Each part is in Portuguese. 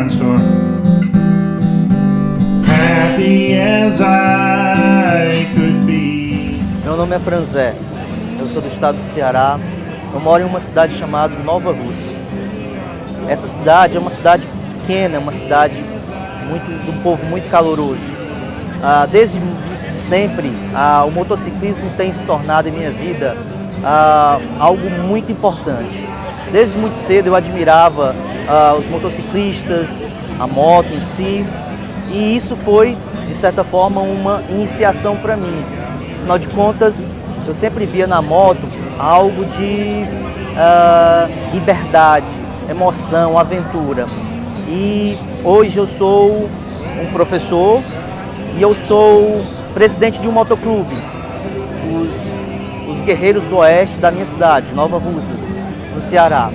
department store. Happy as I could be. Meu nome é Franzé, eu sou do estado do Ceará, eu moro em uma cidade chamada Nova Russas. Essa cidade é uma cidade pequena, é uma cidade de um povo muito caloroso. Desde sempre, o motociclismo tem se tornado em minha vida algo muito importante. Desde muito cedo eu admirava os motociclistas, a moto em si, e isso foi, de certa forma, uma iniciação para mim. Afinal de contas, eu sempre via na moto algo de liberdade, emoção, aventura. E hoje eu sou um professor e eu sou presidente de um motoclube, os Guerreiros do Oeste da minha cidade, Nova Russas, no Ceará.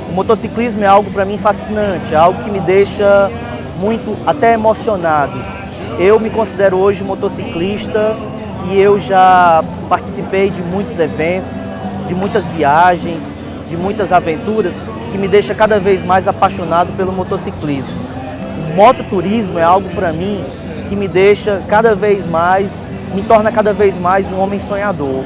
O motociclismo é algo para mim fascinante, é algo que me deixa muito até emocionado. Eu me considero hoje motociclista e eu já participei de muitos eventos, de muitas viagens, de muitas aventuras que me deixa cada vez mais apaixonado pelo motociclismo. O mototurismo é algo para mim que me deixa cada vez mais, me torna cada vez mais um homem sonhador,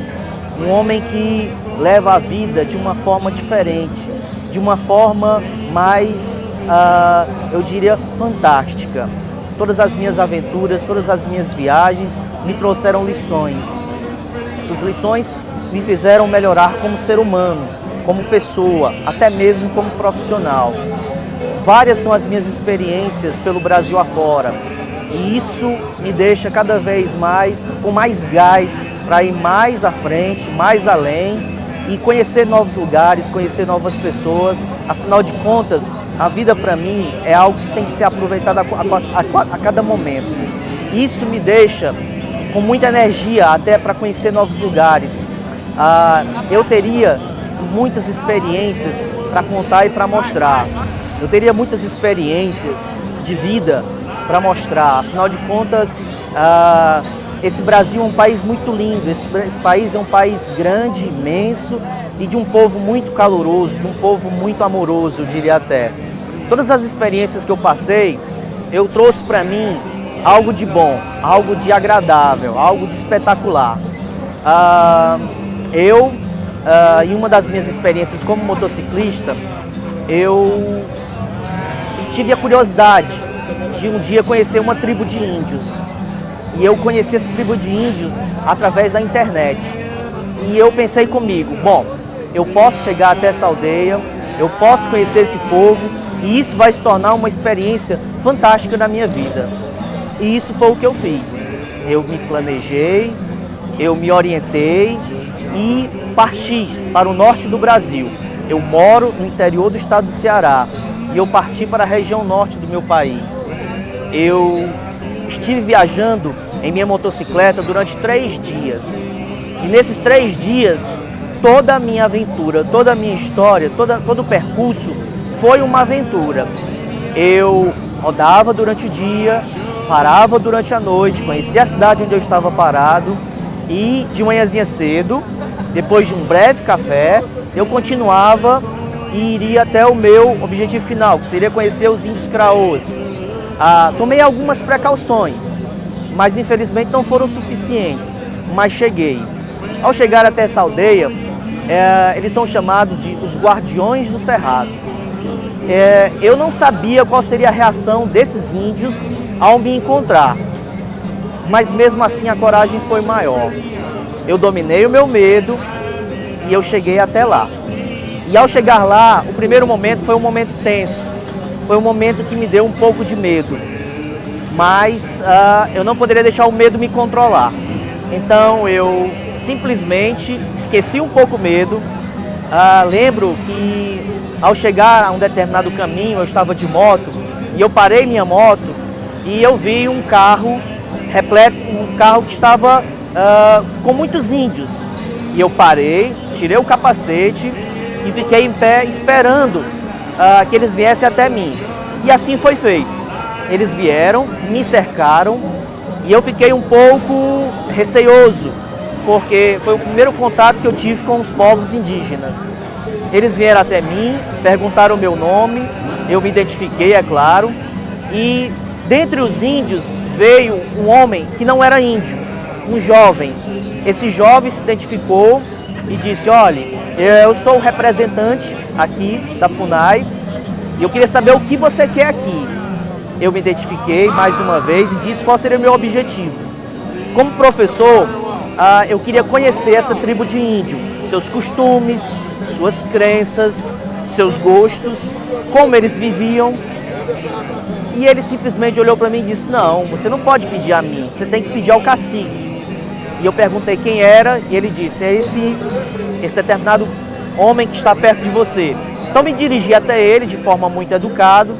um homem que leva a vida de uma forma diferente, de uma forma mais, eu diria, fantástica. Todas as minhas aventuras, todas as minhas viagens me trouxeram lições. Essas lições me fizeram melhorar como ser humano, como pessoa, até mesmo como profissional. Várias são as minhas experiências pelo Brasil afora e isso me deixa cada vez mais com mais gás para ir mais à frente, mais além e conhecer novos lugares, conhecer novas pessoas. Afinal de contas, a vida para mim é algo que tem que ser aproveitado a cada momento. Isso me deixa com muita energia até para conhecer novos lugares. Eu teria muitas experiências para contar e para mostrar. Eu teria muitas experiências de vida para mostrar. Afinal de contas, esse Brasil é um país muito lindo, esse país é um país grande, imenso e de um povo muito caloroso, de um povo muito amoroso, eu diria até. Todas as experiências que eu passei, eu trouxe para mim algo de bom, algo de agradável, algo de espetacular. Em uma das minhas experiências como motociclista, eu tive a curiosidade de um dia conhecer uma tribo de índios. E eu conheci essa tribo de índios através da internet. E eu pensei comigo, bom, eu posso chegar até essa aldeia, eu posso conhecer esse povo e isso vai se tornar uma experiência fantástica na minha vida. E isso foi o que eu fiz. Eu me planejei, eu me orientei e parti para o norte do Brasil. Eu moro no interior do estado do Ceará e eu parti para a região norte do meu país. Eu estive viajando em minha motocicleta durante 3 dias. E nesses 3 dias, toda a minha aventura, toda a minha história, todo o percurso foi uma aventura. Eu rodava durante o dia, parava durante a noite, conhecia a cidade onde eu estava parado e de manhãzinha cedo, depois de um breve café, eu continuava e iria até o meu objetivo final, que seria conhecer os índios Craôs. Tomei algumas precauções, mas infelizmente não foram suficientes, mas cheguei. Ao chegar até essa aldeia, eles são chamados de os Guardiões do Cerrado. Eu não sabia qual seria a reação desses índios ao me encontrar, mas mesmo assim a coragem foi maior. Eu dominei o meu medo e eu cheguei até lá. E ao chegar lá, o primeiro momento foi um momento tenso, foi um momento que me deu um pouco de medo, mas eu não poderia deixar o medo me controlar. Então eu simplesmente esqueci um pouco o medo. Lembro que ao chegar a um determinado caminho, eu estava de moto e eu parei minha moto e eu vi um carro repleto, um carro que estava com muitos índios. E eu parei, tirei o capacete e fiquei em pé esperando que eles viessem até mim. E assim foi feito. Eles vieram, me cercaram e eu fiquei um pouco receoso, porque foi o primeiro contato que eu tive com os povos indígenas. Eles vieram até mim, perguntaram o meu nome, eu me identifiquei, é claro, E dentre os índios veio um homem que não era índio, um jovem. Esse jovem se identificou e disse: olha, eu sou o representante aqui da FUNAI e eu queria saber o que você quer aqui. Eu me identifiquei mais uma vez e disse qual seria o meu objetivo. Como professor, eu queria conhecer essa tribo de índio, seus costumes, suas crenças, seus gostos, como eles viviam. E ele simplesmente olhou para mim e disse: não, você não pode pedir a mim, você tem que pedir ao cacique. E eu perguntei quem era e ele disse: é esse determinado homem que está perto de você. Então me dirigi até ele de forma muito educada,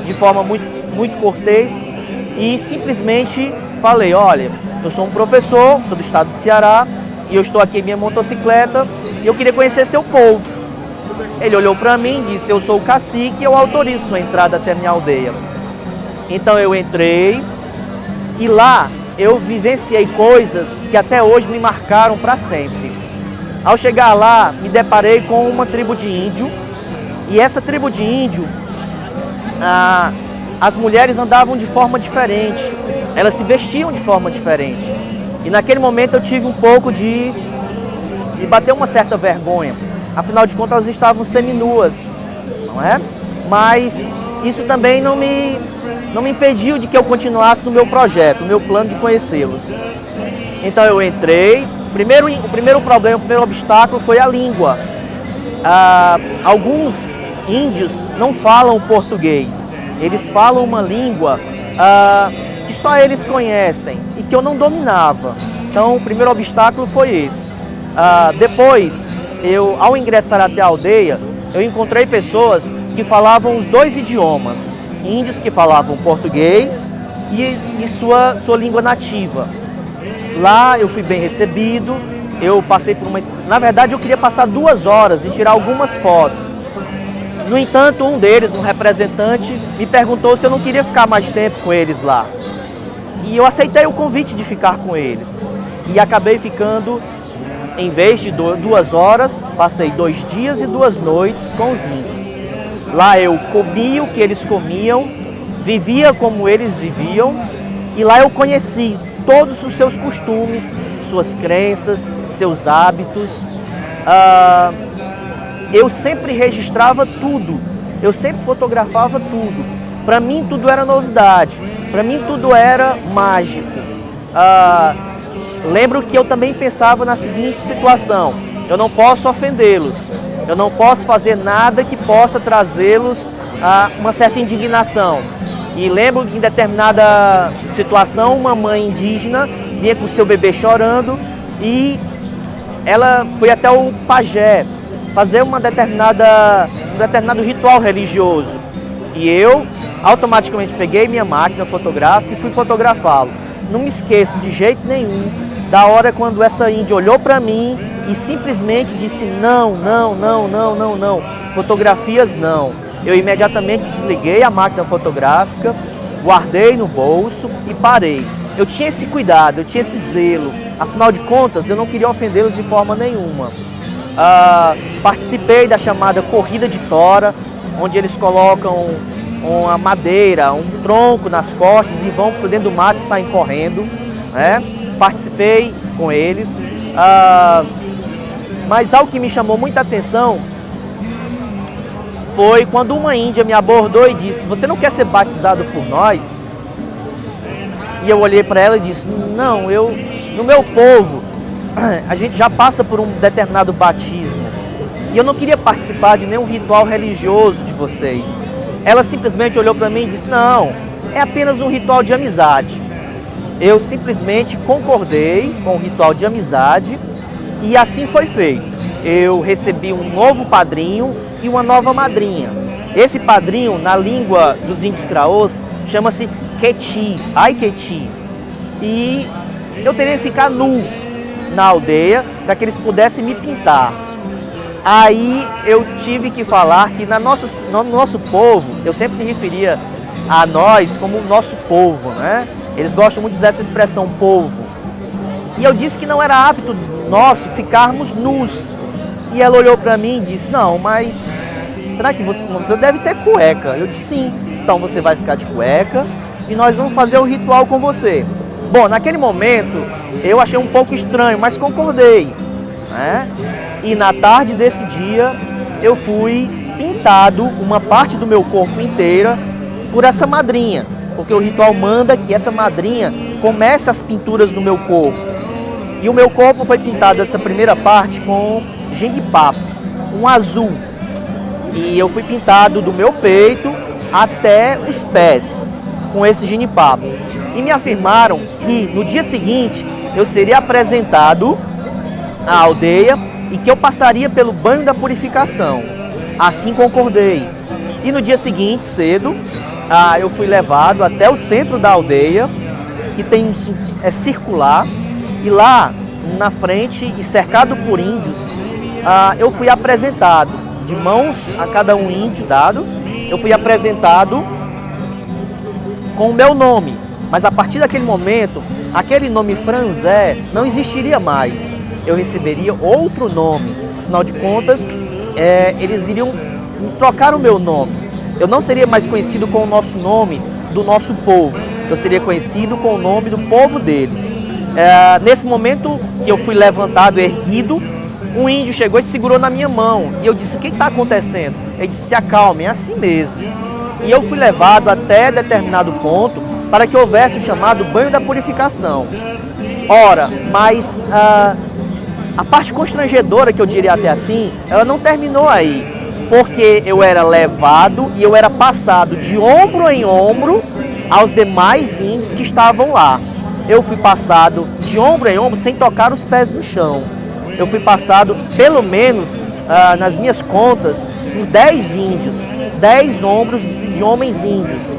de forma muito cortês e simplesmente falei: olha, eu sou um professor, sou do estado do Ceará e eu estou aqui em minha motocicleta e eu queria conhecer seu povo. Ele olhou para mim e disse: eu sou o cacique e eu autorizo sua entrada até a minha aldeia. Então eu entrei e lá eu vivenciei coisas que até hoje me marcaram para sempre. Ao chegar lá, me deparei com uma tribo de índio e essa tribo de índio, as mulheres andavam de forma diferente, elas se vestiam de forma diferente. E naquele momento eu tive um pouco de bater uma certa vergonha. Afinal de contas, elas estavam seminuas, não é? Mas isso também não me impediu de que eu continuasse no meu projeto, no meu plano de conhecê-los. Então eu entrei. O primeiro problema, o primeiro obstáculo foi a língua. Alguns índios não falam português. Eles falam uma língua que só eles conhecem e que eu não dominava. Então o primeiro obstáculo foi esse. Depois, ao ingressar até a aldeia, eu encontrei pessoas que falavam os dois idiomas. Índios que falavam português e sua língua nativa. Lá eu fui bem recebido, eu passei por Na verdade eu queria passar 2 horas e tirar algumas fotos. No entanto, um deles, um representante, me perguntou se eu não queria ficar mais tempo com eles lá. E eu aceitei o convite de ficar com eles. E acabei ficando, em vez de 2 horas, passei 2 dias e 2 noites com os índios. Lá eu comia o que eles comiam, vivia como eles viviam e lá eu conheci todos os seus costumes, suas crenças, seus hábitos. Eu sempre registrava tudo, eu sempre fotografava tudo. Para mim tudo era novidade, para mim tudo era mágico. Lembro que eu também pensava na seguinte situação: eu não posso ofendê-los, eu não posso fazer nada que possa trazê-los a uma certa indignação. E lembro que em determinada situação, uma mãe indígena vinha com seu bebê chorando e ela foi até o pajé fazer um determinado ritual religioso. E eu automaticamente peguei minha máquina fotográfica e fui fotografá-lo. Não me esqueço de jeito nenhum da hora quando essa índia olhou para mim e simplesmente disse: não, não, não, não, não, não, fotografias não. Eu imediatamente desliguei a máquina fotográfica, guardei no bolso e parei. Eu tinha esse cuidado, eu tinha esse zelo. Afinal de contas, eu não queria ofendê-los de forma nenhuma. Participei da chamada corrida de tora, onde eles colocam uma madeira, um tronco nas costas e vão para dentro do mato e saem correndo, né? Participei com eles. Mas algo que me chamou muita atenção foi quando uma índia me abordou e disse: você não quer ser batizado por nós? E eu olhei para ela e disse: não, no meu povo, a gente já passa por um determinado batismo. E eu não queria participar de nenhum ritual religioso de vocês. Ela simplesmente olhou para mim e disse: não, é apenas um ritual de amizade. Eu simplesmente concordei com o ritual de amizade e assim foi feito. Eu recebi um novo padrinho e uma nova madrinha. Esse padrinho, na língua dos índios craôs, chama-se Queti, Aiketi. E eu teria que ficar nu na aldeia para que eles pudessem me pintar. Aí eu tive que falar que no nosso povo, eu sempre me referia a nós como o nosso povo, né? Eles gostam muito de usar essa expressão povo. E eu disse que não era hábito nosso ficarmos nus. E ela olhou para mim e disse: não, mas será que você deve ter cueca? Eu disse: sim, então você vai ficar de cueca e nós vamos fazer o ritual com você. Bom, naquele momento eu achei um pouco estranho, mas concordei, né? E na tarde desse dia eu fui pintado uma parte do meu corpo inteira por essa madrinha, porque o ritual manda que essa madrinha comece as pinturas no meu corpo. E o meu corpo foi pintado essa primeira parte com jenipapo, um azul. E eu fui pintado do meu peito até os pés com esse jenipapo. E me afirmaram que no dia seguinte eu seria apresentado à aldeia e que eu passaria pelo banho da purificação. Assim concordei. E no dia seguinte, cedo, eu fui levado até o centro da aldeia, que tem é circular, e lá na frente e cercado por índios, eu fui apresentado, de mãos a cada um índio dado, eu fui apresentado com o meu nome. Mas a partir daquele momento, aquele nome Franzé não existiria mais. Eu receberia outro nome. Afinal de contas, eles iriam trocar o meu nome. Eu não seria mais conhecido com o nosso nome do nosso povo. Eu seria conhecido com o nome do povo deles. Nesse momento que eu fui levantado, erguido, um índio chegou e segurou na minha mão. E eu disse, o que está acontecendo? Ele disse, se acalme, é assim mesmo. E eu fui levado até determinado ponto para que houvesse o chamado banho da purificação. Ora, mas a parte constrangedora, que eu diria até assim, ela não terminou aí. Porque eu era levado e eu era passado de ombro em ombro aos demais índios que estavam lá. Eu fui passado de ombro em ombro sem tocar os pés no chão. Eu fui passado, pelo menos, nas minhas contas, por 10 índios, 10 ombros de homens índios.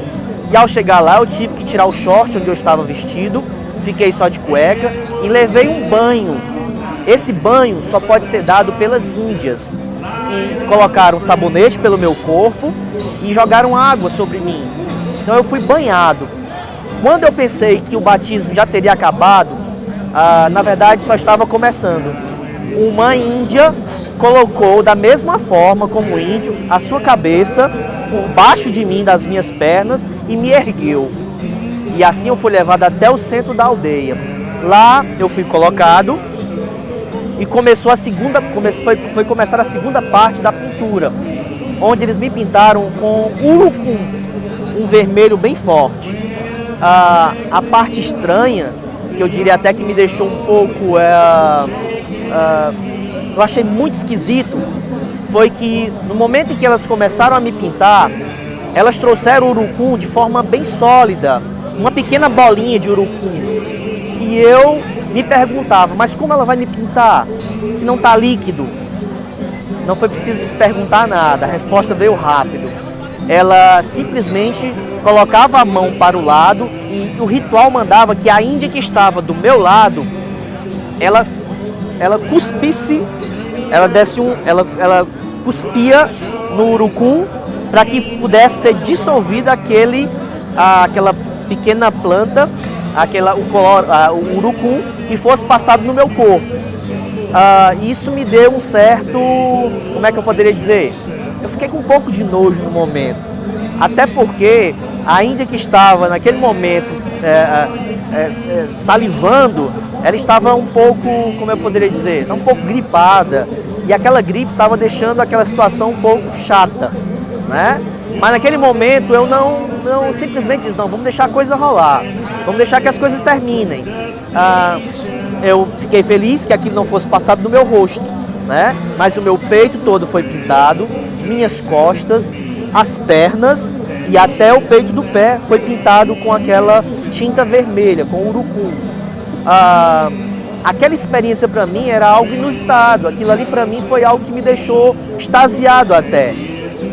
E ao chegar lá, eu tive que tirar o short onde eu estava vestido, fiquei só de cueca e levei um banho. Esse banho só pode ser dado pelas índias. E colocaram sabonete pelo meu corpo e jogaram água sobre mim. Então eu fui banhado. Quando eu pensei que o batismo já teria acabado, na verdade só estava começando. Uma índia colocou da mesma forma como o índio a sua cabeça por baixo de mim, das minhas pernas, e me ergueu. E assim eu fui levado até o centro da aldeia. Lá eu fui colocado e foi começar a segunda parte da pintura, onde eles me pintaram com urucum, um vermelho bem forte. A parte estranha, que eu diria até que me deixou um pouco, eu achei muito esquisito, foi que no momento em que elas começaram a me pintar, elas trouxeram o urucum de forma bem sólida, uma pequena bolinha de urucum. E eu me perguntava, mas como ela vai me pintar se não está líquido? Não foi preciso perguntar nada, a resposta veio rápido. Ela simplesmente colocava a mão para o lado e o ritual mandava que a índia que estava do meu lado, ela cuspisse, ela cuspia no urucum para que pudesse ser dissolvida aquela pequena planta, o urucum, e fosse passado no meu corpo. Isso me deu um certo, como é que eu poderia dizer? Eu fiquei com um pouco de nojo no momento, até porque a índia que estava naquele momento salivando, ela estava um pouco, como eu poderia dizer, um pouco gripada, e aquela gripe estava deixando aquela situação um pouco chata, né? Mas naquele momento eu não simplesmente disse, não, vamos deixar a coisa rolar, vamos deixar que as coisas terminem. Eu fiquei feliz que aquilo não fosse passado no meu rosto, né? Mas o meu peito todo foi pintado, minhas costas, as pernas e até o peito do pé foi pintado com aquela tinta vermelha, com urucum. Aquela experiência para mim era algo inusitado, aquilo ali para mim foi algo que me deixou extasiado até.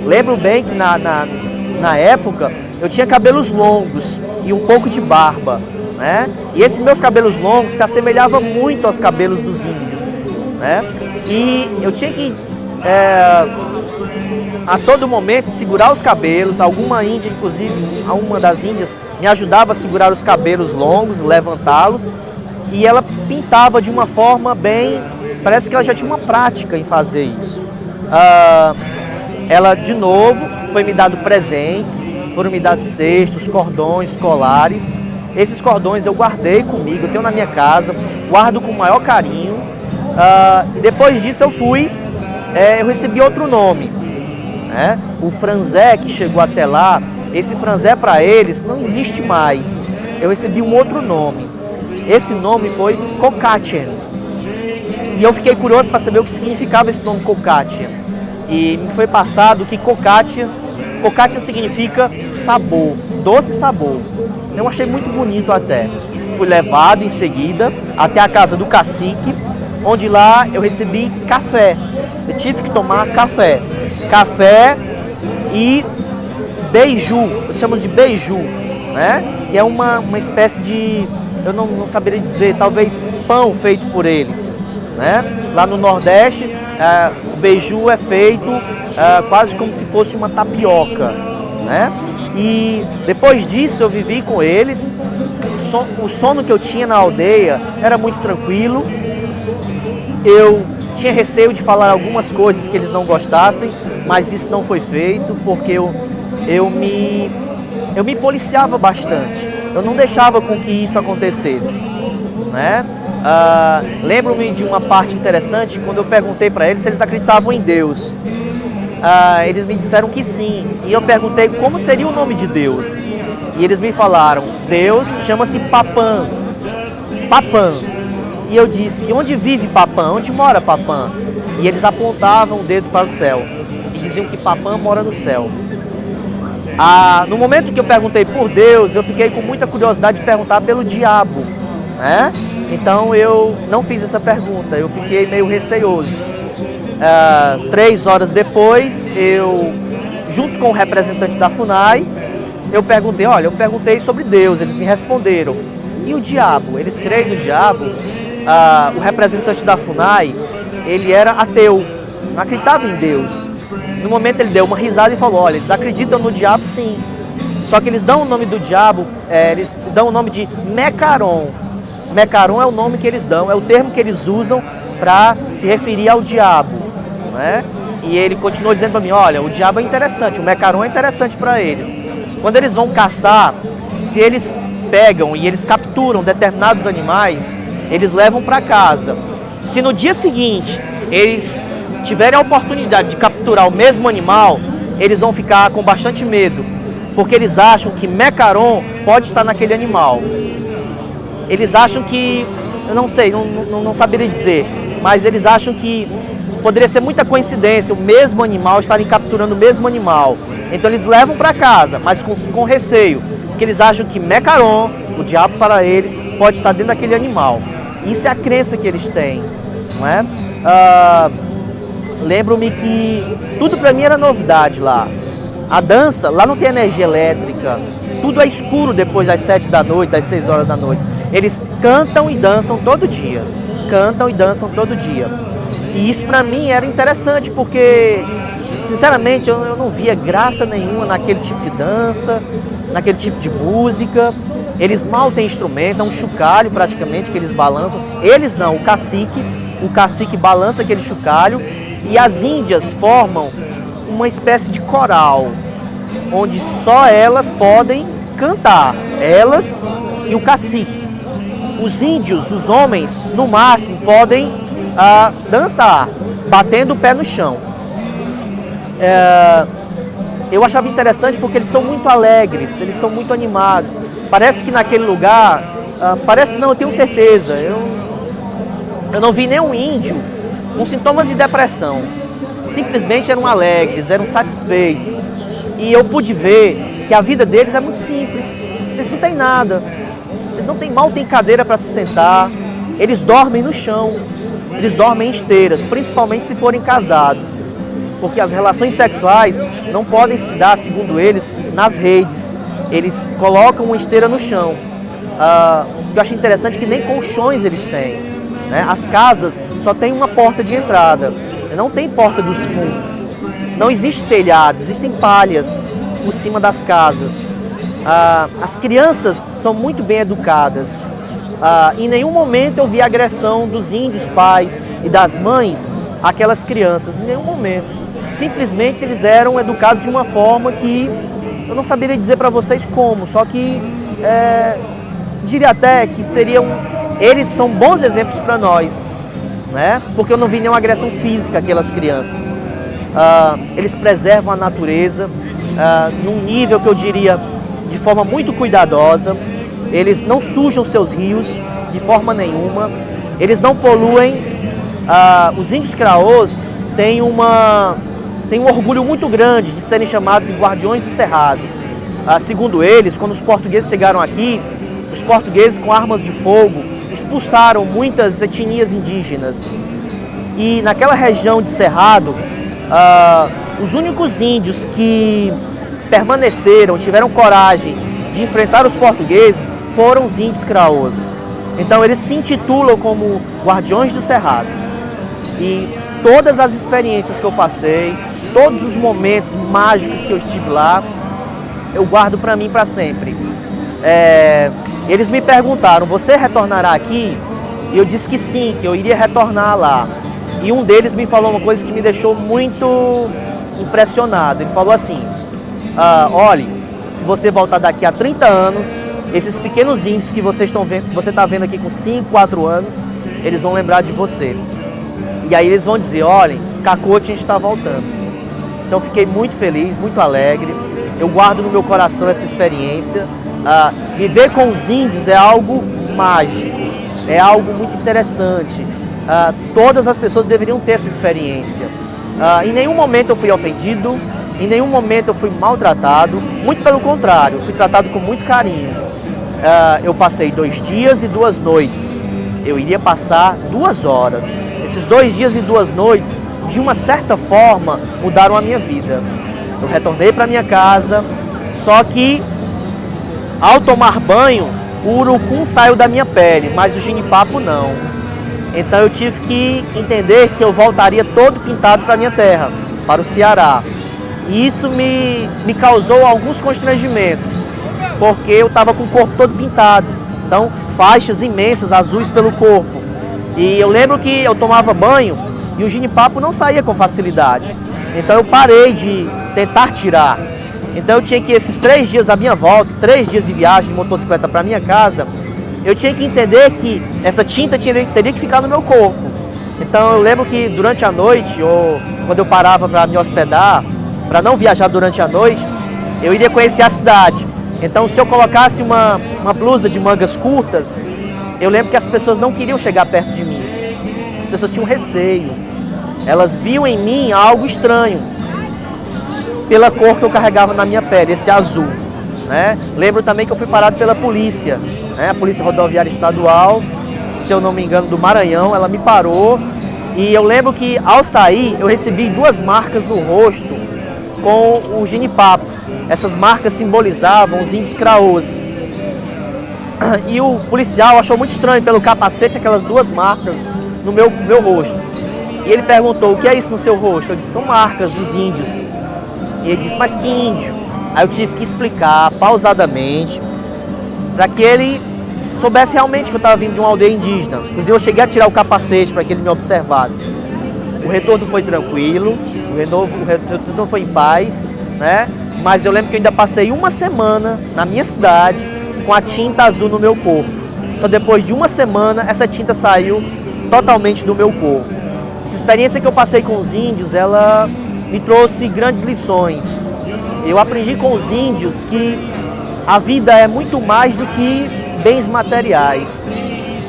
Lembro bem que na época eu tinha cabelos longos e um pouco de barba, né? E esses meus cabelos longos se assemelhavam muito aos cabelos dos índios, né? E eu tinha que a todo momento segurar os cabelos. Alguma índia, inclusive uma das índias, me ajudava a segurar os cabelos longos, levantá-los, e ela pintava de uma forma bem, parece que ela já tinha uma prática em fazer isso. Ela de novo foi me dado presentes, foram me dados cestos, cordões, colares. Esses cordões eu guardei comigo, eu tenho na minha casa, guardo com o maior carinho. E depois disso eu recebi outro nome, né? O franzé que chegou até lá, esse franzé para eles não existe mais. Eu recebi um outro nome. Esse nome foi Kokatien. E eu fiquei curioso para saber o que significava esse nome Kokatien. E me foi passado que Kokatien significa sabor, doce sabor. Eu achei muito bonito até. Fui levado em seguida até a casa do cacique, onde lá eu recebi café. Eu tive que tomar café. Café e beiju, chamamos de beiju, né? Que é uma espécie de, eu não saberia dizer, talvez pão feito por eles, né? Lá no Nordeste, o beiju é feito quase como se fosse uma tapioca, né? E depois disso eu vivi com eles. O sono que eu tinha na aldeia era muito tranquilo. Eu tinha receio de falar algumas coisas que eles não gostassem, mas isso não foi feito porque eu me policiava bastante. Eu não deixava com que isso acontecesse, né? Lembro-me de uma parte interessante quando eu perguntei para eles se eles acreditavam em Deus. Eles me disseram que sim, e eu perguntei como seria o nome de Deus. E eles me falaram, Deus chama-se Papã. Papã. E eu disse, onde vive Papã? Onde mora Papã? E eles apontavam o dedo para o céu e diziam que Papã mora no céu. No momento que eu perguntei por Deus, eu fiquei com muita curiosidade de perguntar pelo diabo, né? Então eu não fiz essa pergunta, eu fiquei meio receoso. 3 horas depois, junto com o representante da FUNAI, eu perguntei sobre Deus, eles me responderam. E o diabo? Eles creem no diabo? O representante da FUNAI, ele era ateu, não acreditava em Deus. No momento ele deu uma risada e falou, olha, eles acreditam no diabo sim, só que eles dão o nome do diabo, eles dão o nome de Mecaron. Mecaron é o nome que eles dão, é o termo que eles usam para se referir ao diabo, né? E ele continuou dizendo para mim, olha, o diabo é interessante, o Mecaron é interessante para eles. Quando eles vão caçar, se eles pegam e eles capturam determinados animais, eles levam para casa. Se no dia seguinte eles tiverem a oportunidade de capturar o mesmo animal, eles vão ficar com bastante medo, porque eles acham que Mecaron pode estar naquele animal. Eles acham que, eu não sei, não saberia dizer, mas eles acham que poderia ser muita coincidência o mesmo animal estarem capturando o mesmo animal. Então eles levam para casa, mas com receio, porque eles acham que Mecaron, o diabo para eles, pode estar dentro daquele animal. Isso é a crença que eles têm, não é? Lembro-me que tudo para mim era novidade lá. A dança, lá não tem energia elétrica, tudo é escuro depois das 7 da noite, das 6 horas da noite. Eles cantam e dançam todo dia, cantam e dançam todo dia. E isso para mim era interessante porque, sinceramente, eu não via graça nenhuma naquele tipo de dança, naquele tipo de música. Eles mal têm instrumento, é um chocalho praticamente que eles balançam. Eles não, o cacique balança aquele chocalho e as índias formam uma espécie de coral, onde só elas podem cantar, elas e o cacique. Os índios, os homens, no máximo, podem dançar, batendo o pé no chão. Eu achava interessante porque eles são muito alegres, eles são muito animados. Parece que naquele lugar, eu tenho certeza, eu não vi nenhum índio com sintomas de depressão. Simplesmente eram alegres, eram satisfeitos. E eu pude ver que a vida deles é muito simples. Eles não têm nada, eles mal têm cadeira para se sentar, eles dormem no chão, eles dormem em esteiras, principalmente se forem casados. Porque as relações sexuais não podem se dar, segundo eles, nas redes. Eles colocam uma esteira no chão. O que eu acho interessante é que nem colchões eles têm, né? As casas só tem uma porta de entrada, não tem porta dos fundos. Não existe telhado, existem palhas por cima das casas. As crianças são muito bem educadas. Em nenhum momento eu vi agressão dos índios pais e das mães àquelas crianças, em nenhum momento. Simplesmente eles eram educados de uma forma que Eu não saberia dizer para vocês como, só que diria até que eles são bons exemplos para nós, né? Porque eu não vi nenhuma agressão física àquelas crianças. Eles preservam a natureza num nível que eu diria de forma muito cuidadosa. Eles não sujam seus rios de forma nenhuma. Eles não poluem. Os índios Craôs têm um orgulho muito grande de serem chamados de guardiões do cerrado. Segundo eles, quando os portugueses chegaram aqui, os portugueses com armas de fogo expulsaram muitas etnias indígenas. E naquela região de cerrado, os únicos índios que permaneceram, tiveram coragem de enfrentar os portugueses, foram os índios Craôs. Então eles se intitulam como guardiões do cerrado. E todas as experiências que eu passei, todos os momentos mágicos que eu estive lá, eu guardo para mim para sempre. Eles me perguntaram, você retornará aqui? E eu disse que sim, que eu iria retornar lá. E um deles me falou uma coisa que me deixou muito impressionado. Ele falou assim, olhe, se você voltar daqui a 30 anos, esses pequenos índios que vocês estão vendo, que você está vendo aqui com 5, 4 anos, eles vão lembrar de você. E aí eles vão dizer, olhem, Cacote, a gente está voltando. Então fiquei muito feliz, muito alegre. Eu guardo no meu coração essa experiência. Viver com os índios é algo mágico, é algo muito interessante. Todas as pessoas deveriam ter essa experiência. Em nenhum momento eu fui ofendido, em nenhum momento eu fui maltratado, muito pelo contrário, fui tratado com muito carinho. Eu passei 2 dias e 2 noites, eu iria passar 2 horas. Esses 2 dias e 2 noites, de uma certa forma, mudaram a minha vida. Eu retornei para minha casa, só que ao tomar banho, o urucum saiu da minha pele, mas o jenipapo não. Então eu tive que entender que eu voltaria todo pintado para minha terra, para o Ceará. E isso me causou alguns constrangimentos, porque eu estava com o corpo todo pintado. Então, faixas imensas, azuis pelo corpo. E eu lembro que eu tomava banho e o jenipapo não saía com facilidade. Então eu parei de tentar tirar. Então eu tinha que, esses 3 dias da minha volta, 3 dias de viagem de motocicleta para minha casa, eu tinha que entender que essa tinta teria que ficar no meu corpo. Então eu lembro que durante a noite, ou quando eu parava para me hospedar, para não viajar durante a noite, eu iria conhecer a cidade. Então se eu colocasse uma blusa de mangas curtas, eu lembro que as pessoas não queriam chegar perto de mim. As pessoas tinham receio. Elas viam em mim algo estranho, pela cor que eu carregava na minha pele, esse azul. Né? Lembro também que eu fui parado pela polícia, né? A Polícia Rodoviária Estadual, se eu não me engano, do Maranhão. Ela me parou e eu lembro que ao sair eu recebi 2 marcas no rosto com o jenipapo. Essas marcas simbolizavam os índios Craôs. E o policial achou muito estranho pelo capacete aquelas 2 marcas no meu rosto. E ele perguntou, o que é isso no seu rosto? Eu disse, são marcas dos índios. E ele disse, mas que índio? Aí eu tive que explicar pausadamente para que ele soubesse realmente que eu estava vindo de uma aldeia indígena. Inclusive eu cheguei a tirar o capacete para que ele me observasse. O retorno foi tranquilo, o retorno foi em paz, né? Mas eu lembro que eu ainda passei 1 semana na minha cidade com a tinta azul no meu corpo. Só depois de 1 semana essa tinta saiu totalmente do meu corpo. Essa experiência que eu passei com os índios, ela me trouxe grandes lições. Eu aprendi com os índios que a vida é muito mais do que bens materiais.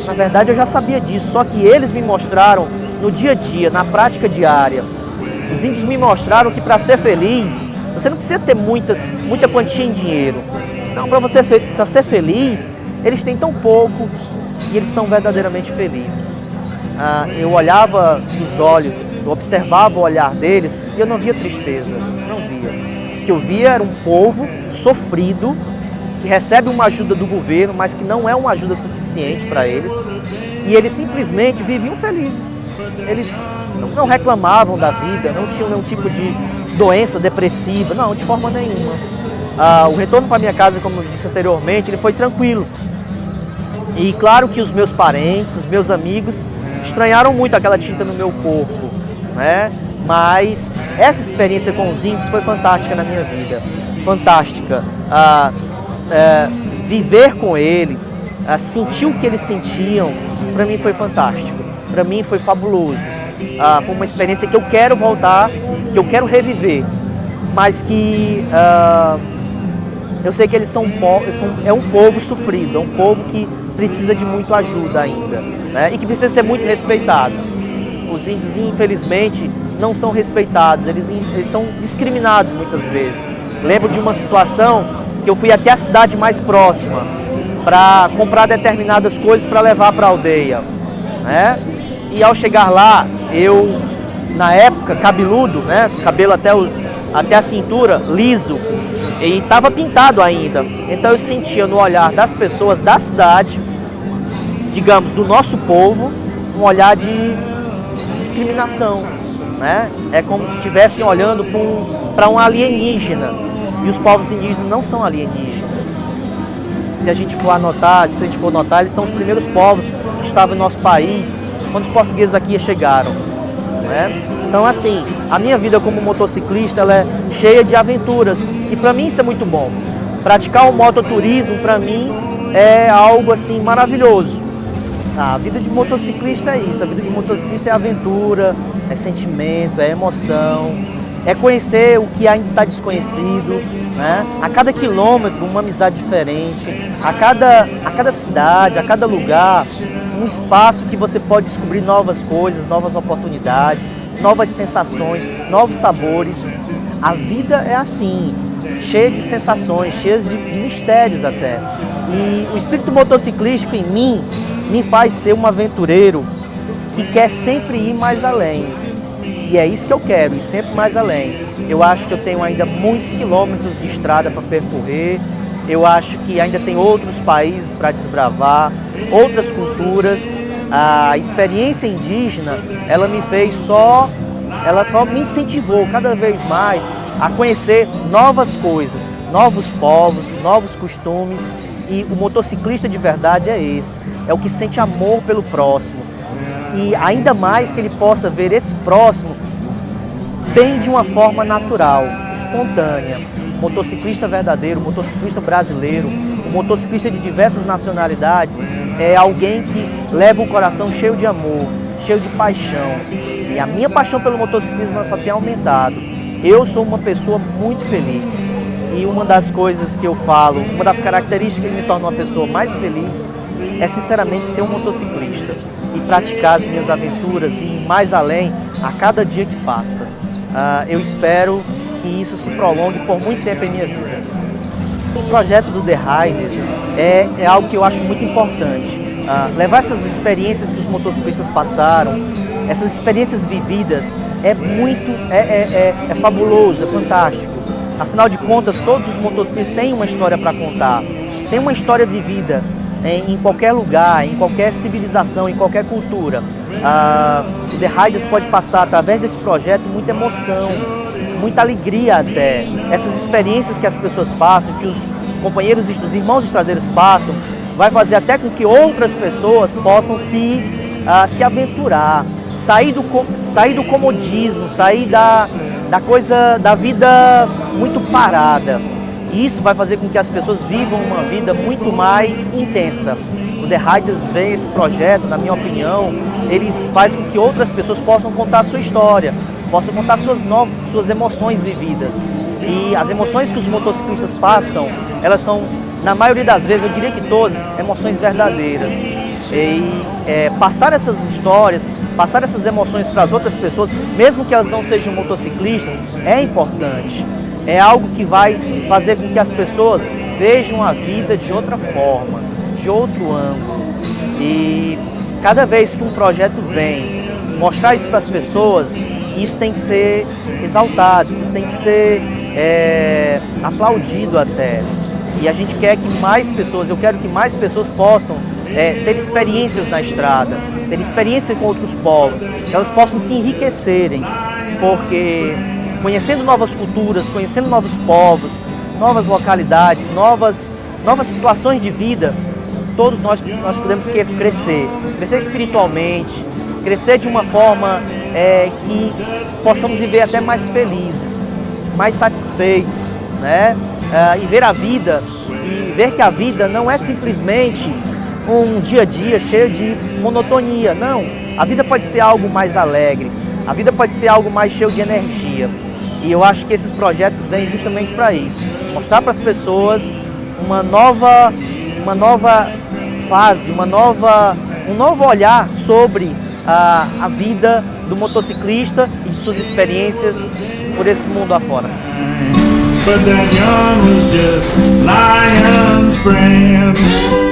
Na verdade, eu já sabia disso, só que eles me mostraram no dia a dia, na prática diária. Os índios me mostraram que para ser feliz, você não precisa ter muita quantia em dinheiro. Não, para ser feliz, eles têm tão pouco e eles são verdadeiramente felizes. Eu olhava nos olhos, eu observava o olhar deles e eu não via tristeza, não via. O que eu via era um povo sofrido, que recebe uma ajuda do governo, mas que não é uma ajuda suficiente para eles. E eles simplesmente viviam felizes. Eles não reclamavam da vida, não tinham nenhum tipo de doença depressiva, não, de forma nenhuma. O retorno para minha casa, como eu disse anteriormente, ele foi tranquilo. E claro que os meus parentes, os meus amigos, estranharam muito aquela tinta no meu corpo, né? Mas essa experiência com os índios foi fantástica na minha vida. fantástica. Viver com eles, sentir o que eles sentiam, para mim foi fantástico, para mim foi fabuloso. Foi uma experiência que eu quero voltar, que eu quero reviver, mas que eu sei que eles são é um povo sofrido, é um povo que precisa de muita ajuda ainda, né? E que precisa ser muito respeitado. Os índios, infelizmente, não são respeitados, eles são discriminados muitas vezes. Lembro de uma situação que eu fui até a cidade mais próxima para comprar determinadas coisas para levar para a aldeia, né? E ao chegar lá, eu, na época, cabeludo, né? Cabelo até a cintura, liso, e estava pintado ainda. Então eu sentia no olhar das pessoas da cidade, digamos, do nosso povo, um olhar de discriminação, né? É como se estivessem olhando para um alienígena. E os povos indígenas não são alienígenas. Se a gente for notar, eles são os primeiros povos que estavam no nosso país quando os portugueses aqui chegaram, né? Então, assim, a minha vida como motociclista, ela é cheia de aventuras. E para mim isso é muito bom. Praticar o mototurismo, para mim, é algo, assim, maravilhoso. A vida de motociclista é isso. A vida de motociclista é aventura, é sentimento, é emoção, é conhecer o que ainda está desconhecido, né? A cada quilômetro, uma amizade diferente. A cada cidade, a cada lugar, um espaço que você pode descobrir novas coisas, novas oportunidades, novas sensações, novos sabores. A vida é assim, cheia de sensações, cheia de mistérios até. E o espírito motociclístico em mim me faz ser um aventureiro que quer sempre ir mais além. E é isso que eu quero, ir sempre mais além. Eu acho que eu tenho ainda muitos quilômetros de estrada para percorrer. Eu acho que ainda tem outros países para desbravar, outras culturas. A experiência indígena, ela só me incentivou cada vez mais a conhecer novas coisas, novos povos, novos costumes. E o motociclista de verdade é esse, é o que sente amor pelo próximo. E ainda mais que ele possa ver esse próximo bem de uma forma natural, espontânea. O motociclista verdadeiro, o motociclista brasileiro, o motociclista de diversas nacionalidades é alguém que leva um coração cheio de amor, cheio de paixão. E a minha paixão pelo motociclismo só tem aumentado. Eu sou uma pessoa muito feliz. E uma das coisas que eu falo, uma das características que me torna uma pessoa mais feliz é sinceramente ser um motociclista e praticar as minhas aventuras e ir mais além a cada dia que passa. Eu espero que isso se prolongue por muito tempo em minha vida. O projeto do The Riders é algo que eu acho muito importante. Levar essas experiências que os motociclistas passaram, essas experiências vividas, é fabuloso, é fantástico. Afinal de contas, todos os motociclistas têm uma história para contar, tem uma história vivida em qualquer lugar, em qualquer civilização, em qualquer cultura. O The Riders pode passar, através desse projeto, muita emoção, muita alegria até. Essas experiências que as pessoas passam, que os companheiros, os irmãos estradeiros passam, vai fazer até com que outras pessoas possam se aventurar, sair do comodismo, sair da vida muito parada. E isso vai fazer com que as pessoas vivam uma vida muito mais intensa. O The Riders vem esse projeto, na minha opinião, ele faz com que outras pessoas possam contar a sua história, possam contar suas emoções vividas. E as emoções que os motociclistas passam, elas são, na maioria das vezes, eu diria que todas, emoções verdadeiras. E passar essas histórias, passar essas emoções para as outras pessoas, mesmo que elas não sejam motociclistas, é importante. É algo que vai fazer com que as pessoas vejam a vida de outra forma, de outro ângulo. E cada vez que um projeto vem mostrar isso para as pessoas, isso tem que ser exaltado, isso tem que ser aplaudido até. E a gente quer que mais pessoas, eu quero que mais pessoas possam ter experiências na estrada, ter experiência com outros povos, que elas possam se enriquecerem, porque conhecendo novas culturas, conhecendo novos povos, novas localidades, novas situações de vida, todos nós podemos crescer espiritualmente, crescer de uma forma que possamos viver até mais felizes, mais satisfeitos, né? e ver a vida, e ver que a vida não é simplesmente um dia a dia cheio de monotonia, não. A vida pode ser algo mais alegre, a vida pode ser algo mais cheio de energia. E eu acho que esses projetos vêm justamente para isso, mostrar para as pessoas uma nova fase, um novo olhar sobre a vida do motociclista e de suas experiências por esse mundo afora. But that yarn was just lion's brand.